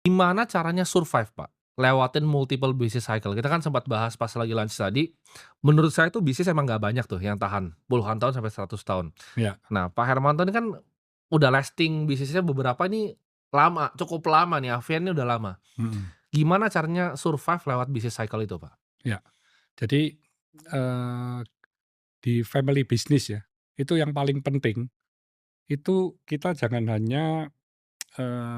Gimana caranya survive, Pak? Lewatin multiple business cycle. Kita kan sempat bahas pas lagi lunch tadi, menurut saya tuh bisnis emang nggak banyak tuh yang tahan puluhan tahun sampai 100 tahun. Ya, Nah, Pak Hermanto ini kan udah lasting bisnisnya beberapa ini lama, cukup lama nih, Avian ini udah lama. mhm, Gimana caranya survive lewat bisnis cycle itu, Pak? ya. Jadi, eee, di family business ya, itu yang paling penting, itu kita jangan hanya,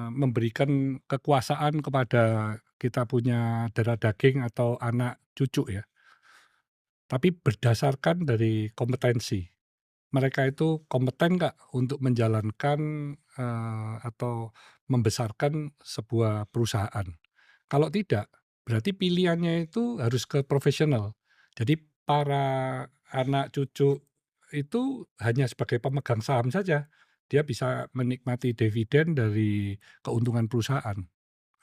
memberikan kekuasaan kepada kita punya darah daging atau anak cucu ya, tapi berdasarkan dari kompetensi. Mereka itu kompeten nggak untuk menjalankan, atau membesarkan sebuah perusahaan. Kalau tidak, berarti pilihannya itu harus ke profesional. Jadi para anak cucu itu hanya sebagai pemegang saham saja, dia bisa menikmati dividen dari keuntungan perusahaan.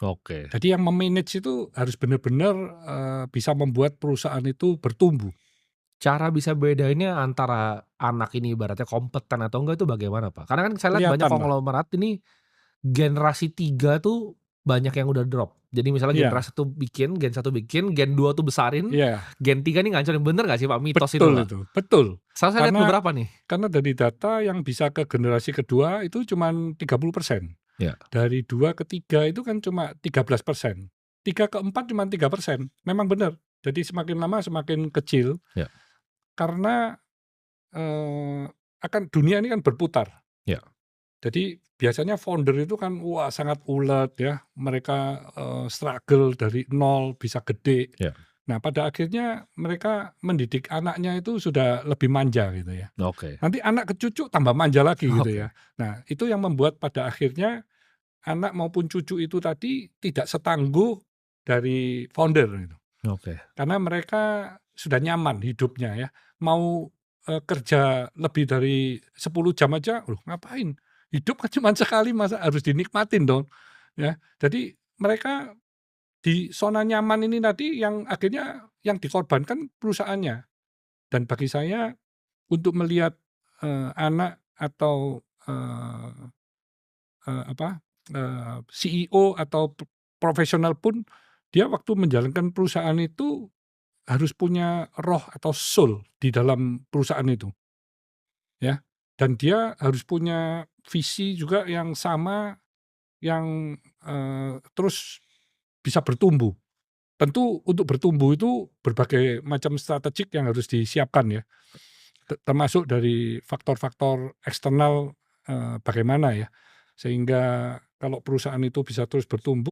Oke. Jadi yang me-manage itu harus benar-benar, bisa membuat perusahaan itu bertumbuh. Cara bisa bedainnya antara anak ini ibaratnya kompeten atau enggak itu bagaimana, Pak? Karena kan saya lihat banyak Kelihatan lah. konglomerat ini generasi 3 tuh banyak yang udah drop. Jadi misalnya Iya, generasi 1 bikin, Gen 1 bikin, Gen 2 tuh besarin, iya. Gen 3 nih ngancurin. Bener nggak sih, Pak, mitos itu, Betul Pak? itu, betul. Saya lihat Karena beberapa nih. dari data yang bisa ke generasi kedua itu cuman 30%. Ya, Dari 2 ke 3 itu kan cuma 13%. 3 ke 4 cuma 3%. Memang benar. Jadi semakin lama semakin kecil ya, karena, akan dunia ini kan berputar. ya. Jadi biasanya founder itu kan wah sangat ulet ya, mereka, struggle dari nol bisa gede. Ya. Nah pada akhirnya mereka mendidik anaknya itu sudah lebih manja gitu ya. Oke. Nanti anak ke cucu tambah manja lagi gitu Oke. ya. Nah, itu yang membuat pada akhirnya anak maupun cucu itu tadi tidak setangguh dari founder gitu. Oke. Karena mereka sudah nyaman hidupnya ya. Mau, kerja lebih dari 10 jam aja, "Loh ngapain? Hidup kan cuma sekali masa harus dinikmatin dong?" Ya. Jadi mereka di zona nyaman ini tadi yang akhirnya yang dikorbankan perusahaannya. Dan bagi saya untuk melihat, anak atau, CEO atau profesional pun, dia waktu menjalankan perusahaan itu harus punya roh atau soul di dalam perusahaan itu, ya. Dan dia harus punya visi juga yang sama, yang, terus bisa bertumbuh. Tentu untuk bertumbuh itu berbagai macam strategik yang harus disiapkan ya, termasuk dari faktor-faktor eksternal, bagaimana ya, sehingga kalau perusahaan itu bisa terus bertumbuh